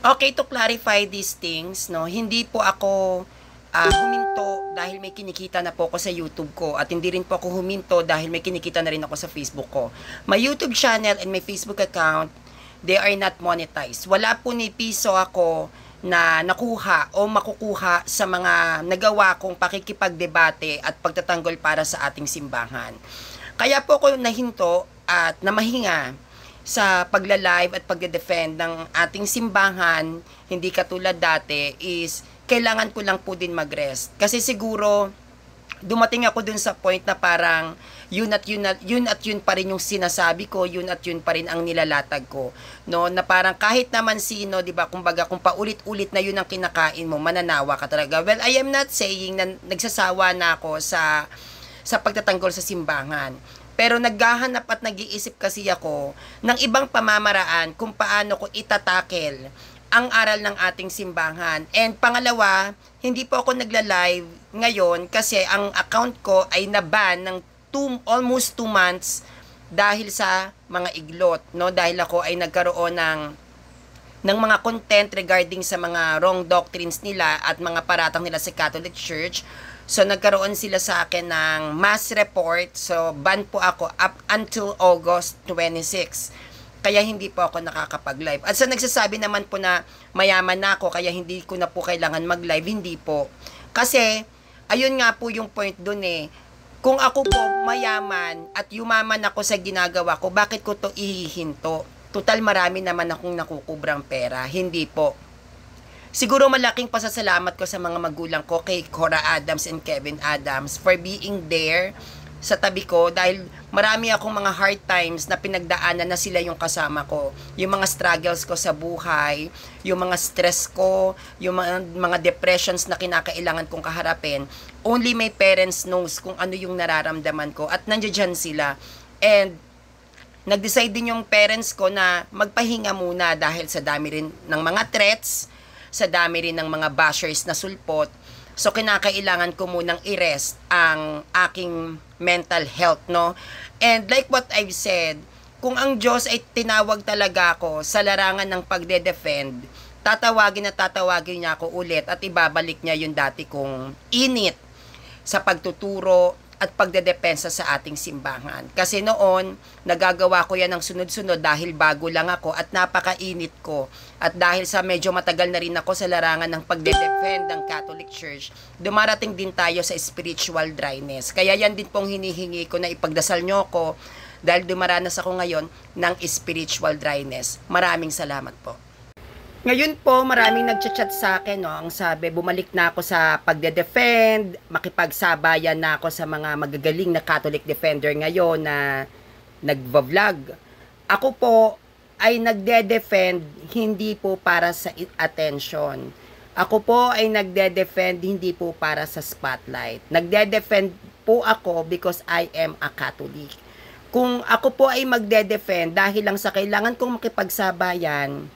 Okay, to clarify these things, no, hindi po ako huminto dahil may kinikita na po ako sa YouTube ko at hindi rin po ako huminto dahil may kinikita na rin ako sa Facebook ko. My YouTube channel and my Facebook account, they are not monetized. Wala po ni piso ako na nakuha o makukuha sa mga nagawa kong pakikipagdebate at pagtatanggol para sa ating simbahan. Kaya po ako nahinto at namahinga sa pagla-live at pagde-defend ng ating simbahan, hindi katulad dati, is kailangan ko lang po din mag-rest. Kasi siguro, dumating ako dun sa point na parang yun at yun pa rin yung sinasabi ko, yun at yun pa rin ang nilalatag ko. No, na parang kahit naman sino, 'di ba, kumbaga kung paulit-ulit na yun ang kinakain mo, mananawa ka talaga. Well, I am not saying na nagsasawa na ako sa pagtatanggol sa simbahan. Pero naghahanap at nag-iisip kasi ako ng ibang pamamaraan kung paano ko itatakel ang aral ng ating simbahan. And pangalawa, hindi po ako nagla-live ngayon kasi ang account ko ay naban ng almost 2 months dahil sa mga iglot, no? Dahil ako ay nagkaroon ng mga content regarding sa mga wrong doctrines nila at mga paratang nila sa Catholic Church. So nagkaroon sila sa akin ng mass report. So ban po ako up until August 26. Kaya hindi po ako nakakapag-live. At sa nagsasabi naman po na mayaman na ako, kaya hindi ko na po kailangan mag-live, hindi po. Kasi, ayun nga po yung point dun eh. Kung ako po mayaman at yumaman ako sa ginagawa ko, bakit ko to ihihinto? Total marami naman akong nakukubrang pera. Hindi po. Siguro malaking pasasalamat ko sa mga magulang ko, kay Cora Adams and Kevin Adams, for being there sa tabi ko, dahil marami akong mga hard times na pinagdaanan na sila yung kasama ko. Yung mga struggles ko sa buhay, yung mga stress ko, yung mga depressions na kinakailangan kong kaharapin. Only my parents knows kung ano yung nararamdaman ko at nandiyan sila. And nag-decide din yung parents ko na magpahinga muna dahil sa dami rin ng mga threats, sa dami rin ng mga bashers na sulpot. So, kinakailangan ko munang i-rest ang aking mental health, no? And like what I've said, kung ang Diyos ay tinawag talaga ako sa larangan ng pagde-defend, tatawagin niya ako ulit at ibabalik niya yung dati kong init sa pagtuturo at pagdedepensa sa ating simbahan. Kasi noon, nagagawa ko yan ng sunod-sunod dahil bago lang ako at napakainit ko. At dahil sa medyo matagal na rin ako sa larangan ng pagde-defend ng Catholic Church, dumarating din tayo sa spiritual dryness. Kaya yan din pong hinihingi ko na ipagdasal nyo ko dahil dumaranas ako ngayon ng spiritual dryness. Maraming salamat po. Ngayon po, maraming nagchat-chat sa akin, no? Ang sabi, bumalik na ako sa pagde-defend, makipagsabayan na ako sa mga magagaling na Catholic defender ngayon na nagva-vlog. Ako po ay nagde-defend hindi po para sa attention. Ako po ay nagde-defend hindi po para sa spotlight. Nagde-defend po ako because I am a Catholic. Kung ako po ay magde-defend dahil lang sa kailangan kong makipagsabayan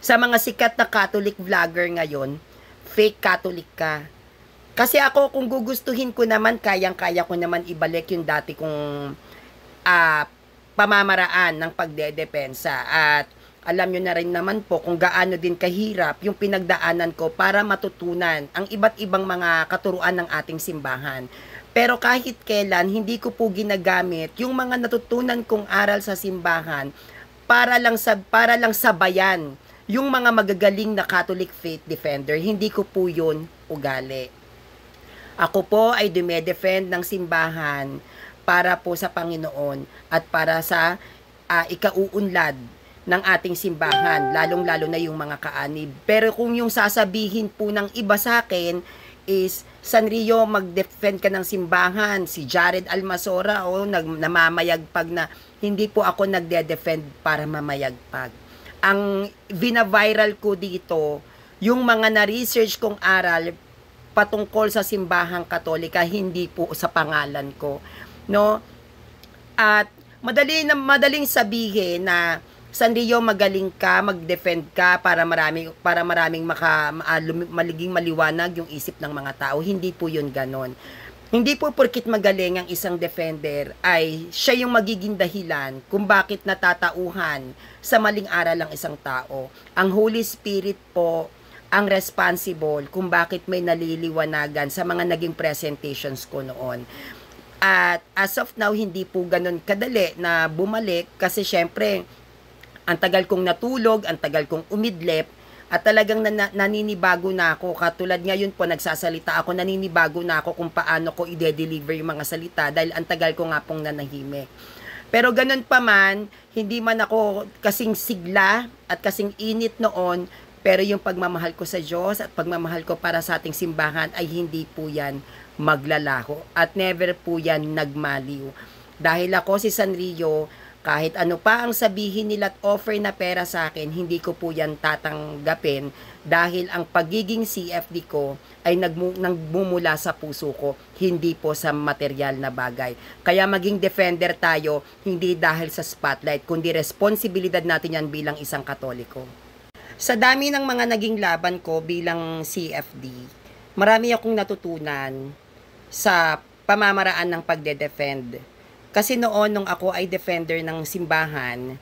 sa mga sikat na Catholic vlogger ngayon, fake Catholic ka. Kasi ako, kung gugustuhin ko naman, kayang-kaya ko naman ibalik yung dati kong pamamaraan ng pagdedepensa. At alam nyo na rin naman po kung gaano din kahirap yung pinagdaanan ko para matutunan ang iba't ibang mga katuruan ng ating simbahan. Pero kahit kailan, hindi ko po ginagamit yung mga natutunan kong aral sa simbahan para lang sabayan yung mga magagaling na Catholic faith defender. Hindi ko po yun ugali. Ako po ay dumedefend ng simbahan para po sa Panginoon at para sa ikauunlad ng ating simbahan, lalong-lalo na yung mga kaanib. Pero kung yung sasabihin po ng iba sa akin is, Sanrio, mag-defend ka ng simbahan, si Jared Almasora, namamayagpag na, hindi po ako nagde-defend para mamayagpag. Ang vina-viral ko dito, yung mga na-research kong aral patungkol sa simbahang Katolika, hindi po sa pangalan ko, no? At madaling sabihin na, Sanrio, magaling ka, mag-defend ka para maraming maliging maliwanag yung isip ng mga tao. Hindi po yun ganon. Hindi po porkit magaling ang isang defender ay siya yung magiging dahilan kung bakit natatauhan sa maling aral ang isang tao. Ang Holy Spirit po ang responsible kung bakit may naliliwanagan sa mga naging presentations ko noon. At as of now, hindi po ganun kadali na bumalik kasi syempre, ang tagal kong natulog, ang tagal kong umidlip, at talagang naninibago na ako. Katulad ngayon po, nagsasalita ako, naninibago na ako kung paano ko i-deliver yung mga salita dahil ang tagal ko nga pong nanahimik. Pero ganun pa man, hindi man ako kasing sigla at kasing init noon, pero yung pagmamahal ko sa Diyos at pagmamahal ko para sa ating simbahan ay hindi po yan maglalaho at never po yan nagmaliw. Dahil ako si Sanrio, kahit ano pa ang sabihin nila at offer na pera sa akin, hindi ko po yan tatanggapin dahil ang pagiging CFD ko ay nagmumula sa puso ko, hindi po sa material na bagay. Kaya maging defender tayo, hindi dahil sa spotlight, kundi responsibilidad natin yan bilang isang Katoliko. Sa dami ng mga naging laban ko bilang CFD, marami akong natutunan sa pamamaraan ng pagde-defend. Kasi noon, nung ako ay defender ng simbahan,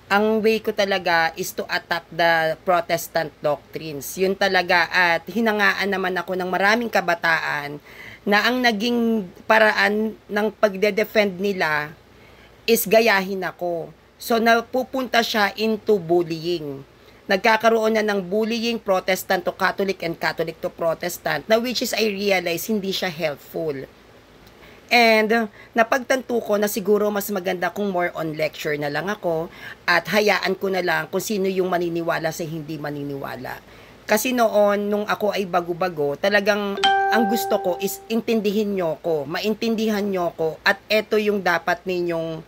ang way ko talaga is to attack the Protestant doctrines. Yun talaga, at hinangaan naman ako ng maraming kabataan na ang naging paraan ng pagde-defend nila is gayahin ako. So, napupunta siya into bullying. Nagkakaroon na ng bullying, Protestant to Catholic and Catholic to Protestant, na which is I realize hindi siya helpful. And napagtanto ko na siguro mas maganda kung more on lecture na lang ako at hayaan ko na lang kung sino yung maniniwala sa hindi maniniwala. Kasi noon, nung ako ay bago-bago, talagang ang gusto ko is intindihin nyo ko, maintindihan nyo ko, at eto yung dapat ninyong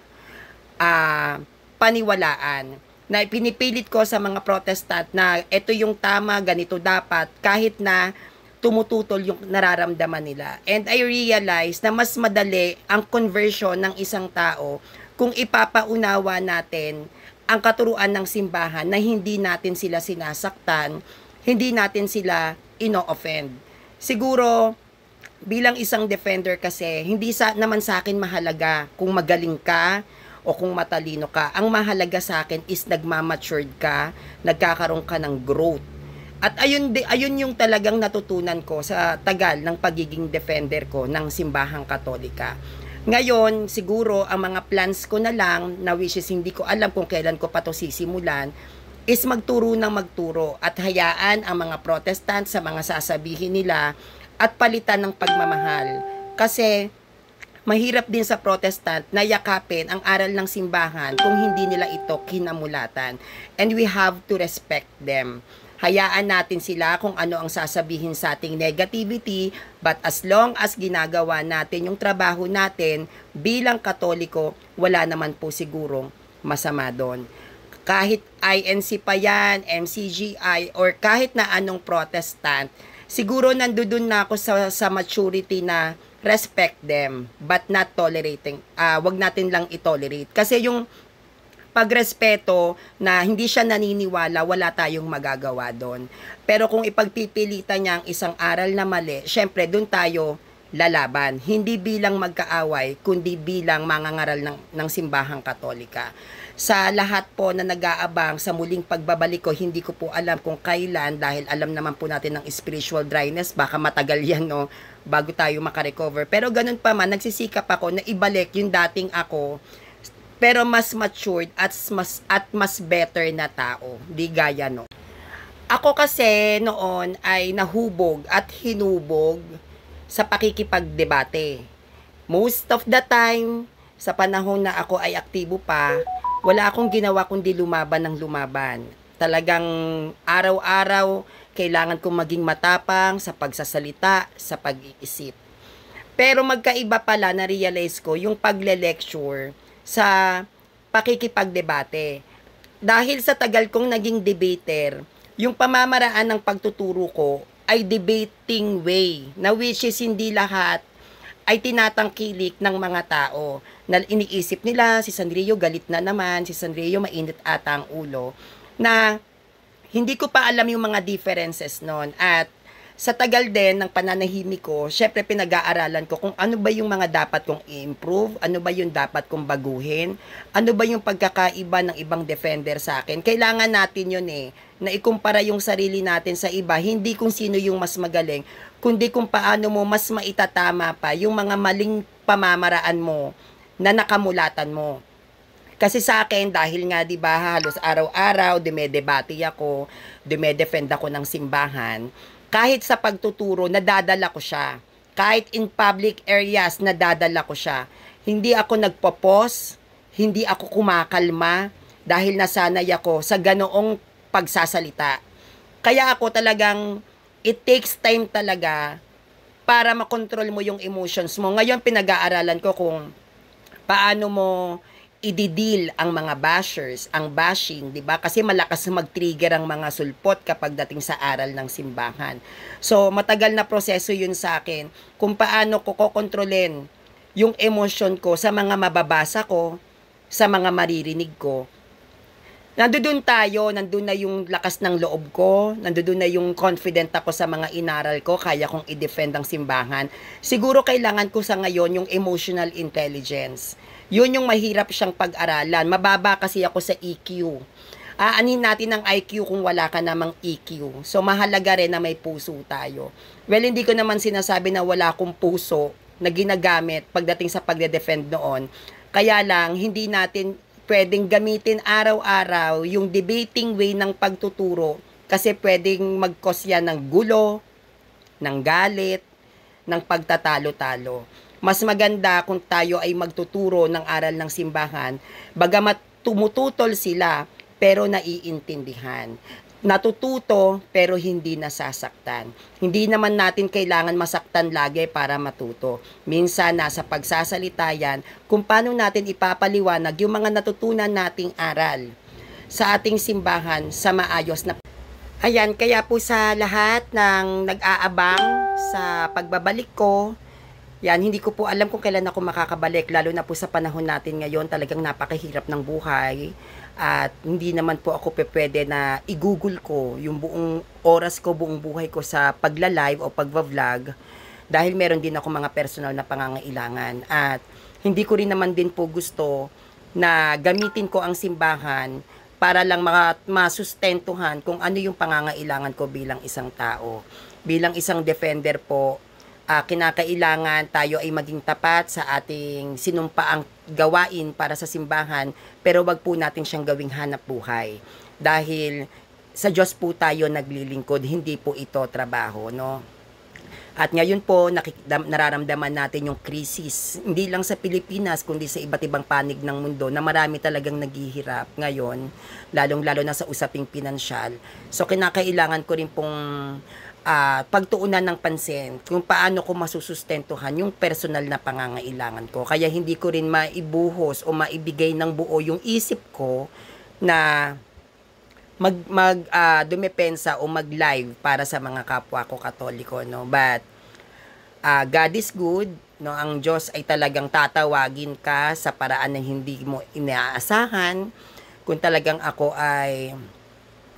paniwalaan. Na pinipilit ko sa mga Protestant na eto yung tama, ganito dapat, kahit na tumututol yung nararamdaman nila. And I realize na mas madali ang conversion ng isang tao kung ipapaunawa natin ang katuruan ng simbahan na hindi natin sila sinasaktan, hindi natin sila ino-offend. Siguro, bilang isang defender kasi, hindi naman sa akin mahalaga kung magaling ka o kung matalino ka. Ang mahalaga sa akin is nagmamatured ka, nagkakaroon ka ng growth. At ayun yung talagang natutunan ko sa tagal ng pagiging defender ko ng simbahang Katolika. Ngayon, siguro ang mga plans ko na lang, na which is hindi ko alam kung kailan ko pa to sisimulan, is magturo ng magturo at hayaan ang mga Protestant sa mga sasabihin nila at palitan ng pagmamahal. Kasi mahirap din sa Protestant na yakapin ang aral ng simbahan kung hindi nila ito kinamulatan. And we have to respect them. Hayaan natin sila kung ano ang sasabihin sa ating negativity, but as long as ginagawa natin yung trabaho natin bilang Katoliko, wala naman po sigurong masama doon. Kahit INC pa yan, MCGI, or kahit na anong Protestant, siguro nandoon na ako sa maturity na respect them, but not tolerating. Wag natin lang itolerate. Kasi yung pagrespeto na hindi siya naniniwala, wala tayong magagawa doon. Pero kung ipagpipilitan niya ang isang aral na mali, syempre doon tayo lalaban. Hindi bilang magkaaway, kundi bilang mangangaral ng simbahang Katolika. Sa lahat po na nag-aabang sa muling pagbabalik ko, hindi ko po alam kung kailan dahil alam naman po natin ng spiritual dryness, baka matagal yan no, bago tayo makarecover. Pero ganun pa man, nagsisikap ako na ibalik yung dating ako, pero mas matured at mas better na tao. Di gaya no. Ako kasi noon ay nahubog at hinubog sa pakikipagdebate. Most of the time, sa panahon na ako ay aktibo pa, wala akong ginawa kundi lumaban ng lumaban. Talagang araw-araw, kailangan kong maging matapang sa pagsasalita, sa pag-iisip. Pero magkaiba pala, na-realize ko, yung pagle-lecture sa pakikipagdebate. Dahil sa tagal kong naging debater, yung pamamaraan ng pagtuturo ko ay debating way, na which is hindi lahat ay tinatangkilik ng mga tao. Na iniisip nila, si Sanrio galit na naman, si Sanrio mainit ata ang ulo, na hindi ko pa alam yung mga differences noon. At sa tagal din ng pananahimik ko, syempre pinag-aaralan ko kung ano ba yung mga dapat kong i-improve, ano ba yung dapat kong baguhin, ano ba yung pagkakaiba ng ibang defender sa akin. Kailangan natin yun na ikumpara yung sarili natin sa iba, hindi kung sino yung mas magaling, kundi kung paano mo mas maitatama pa yung mga maling pamamaraan mo na nakamulatan mo. Kasi sa akin, dahil nga 'di ba halos araw-araw dumedebate ako, dumedefend ako ng simbahan, kahit sa pagtuturo nadadala ko siya. Kahit in public areas nadadala ko siya. Hindi ako nagpo-pause, hindi ako kumakalma dahil nasanay ako sa ganoong pagsasalita. Kaya ako talagang it takes time talaga para makontrol mo yung emotions mo. Ngayon pinag-aaralan ko kung paano mo i-deal ang mga bashers, ang bashing, 'di ba? Kasi malakas mag-trigger ang mga sulpot kapag dating sa aral ng simbahan. So, matagal na proseso 'yun sa akin kung paano ko kokontrolin yung emosyon ko sa mga mababasa ko, sa mga maririnig ko. Nandun na yung lakas ng loob ko, nandun na yung confident ako sa mga inaral ko, kaya kong i-defend ang simbahan. Siguro kailangan ko sa ngayon yung emotional intelligence. Yun yung mahirap siyang pag-aralan. Mababa kasi ako sa EQ. Aanin natin ang IQ kung wala ka namang EQ. So mahalaga rin na may puso tayo. Well, hindi ko naman sinasabi na wala akong puso na ginagamit pagdating sa pagde-defend noon. Kaya lang, hindi natin pwedeng gamitin araw-araw yung debating way ng pagtuturo kasi pwedeng mag-cause yan ng gulo, ng galit, ng pagtatalo-talo. Mas maganda kung tayo ay magtuturo ng aral ng simbahan, bagamat tumututol sila pero naiintindihan. Natututo pero hindi nasasaktan. Hindi naman natin kailangan masaktan lagi para matuto. Minsan nasa pagsasalita yan kung paano natin ipapaliwanag yung mga natutunan nating aral sa ating simbahan sa maayos na. Ayan, kaya po sa lahat ng nag-aabang sa pagbabalik ko, yan, hindi ko po alam kung kailan ako makakabalik, lalo na po sa panahon natin ngayon, talagang napakahirap ng buhay. At hindi naman po ako pwede na i-google ko yung buong oras ko, buong buhay ko sa pagla-live o pagva-vlog dahil meron din ako mga personal na pangangailangan. At hindi ko rin naman din po gusto na gamitin ko ang simbahan para lang masustentuhan kung ano yung pangangailangan ko bilang isang tao. Bilang isang defender po, kinakailangan tayo ay maging tapat sa ating sinumpaang gawain para sa simbahan, pero wag po natin siyang gawing hanap buhay. Dahil sa Diyos po tayo naglilingkod, hindi po ito trabaho, no? At ngayon po, nararamdaman natin yung krisis, hindi lang sa Pilipinas, kundi sa iba't ibang panig ng mundo na marami talagang naghihirap ngayon, lalong-lalo na sa usaping pinansyal. So, kinakailangan ko rin pong pagtuunan ng pansin kung paano ko masusustentuhan yung personal na pangangailangan ko. Kaya hindi ko rin maibuhos o maibigay ng buo yung isip ko na dumepensa o mag-live para sa mga kapwa ko Katoliko, no? But God is good, no? Ang Diyos ay talagang tatawagin ka sa paraan na hindi mo inaasahan. Kung talagang ako ay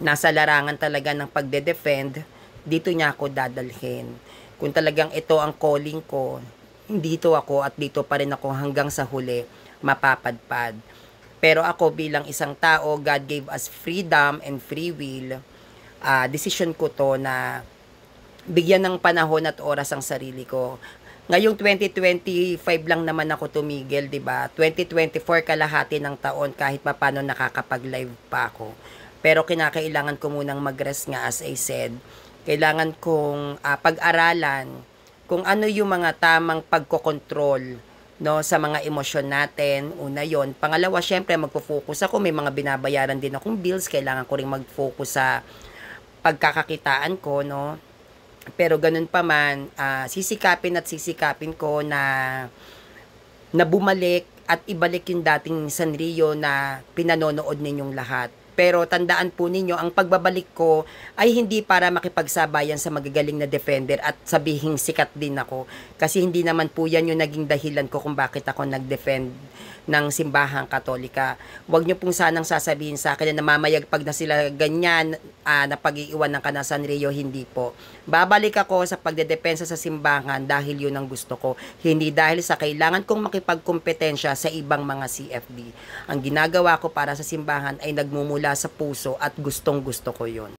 nasa larangan talaga ng pagde-defend, dito niya ako dadalhin. Kung talagang ito ang calling ko, dito ako at dito pa rin ako hanggang sa huli mapapadpad. Pero ako bilang isang tao, God gave us freedom and free will. Decision ko to na bigyan ng panahon at oras ang sarili ko. Ngayong 2025 lang naman ako tumigil, 'di ba? 2024 kalahati ng taon kahit papaano nakakapag-live pa ako. Pero kinakailangan ko munang mag-rest nga, as I said. Kailangan kong pag-aralan kung ano yung mga tamang pagkokontrol, no, sa mga emosyon natin. Una yon. Pangalawa, syempre magpo-focus ako, may mga binabayaran din akong bills, kailangan ko ring mag-focus sa pagkakakitaan ko, no. Pero ganun pa man, sisikapin ko na bumalik at ibalik yung dating Sanrio na pinanonood ninyong lahat. Pero tandaan po ninyo, ang pagbabalik ko ay hindi para makipagsabayan sa magagaling na defender at sabihing sikat din ako. Kasi hindi naman po yan yung naging dahilan ko kung bakit ako nag-defend ng simbahang Katolika. Huwag niyo pong sanang sasabihin sa akin na namamayagpag na sila ganyan, na pag-iiwan ng San Rio, hindi po. Babalik ako sa pagdedepensa sa simbahan dahil yun ang gusto ko, hindi dahil sa kailangan kong makipagkompetensya sa ibang mga CFD. Ang ginagawa ko para sa simbahan ay nagmumula sa puso at gustong gusto ko yun.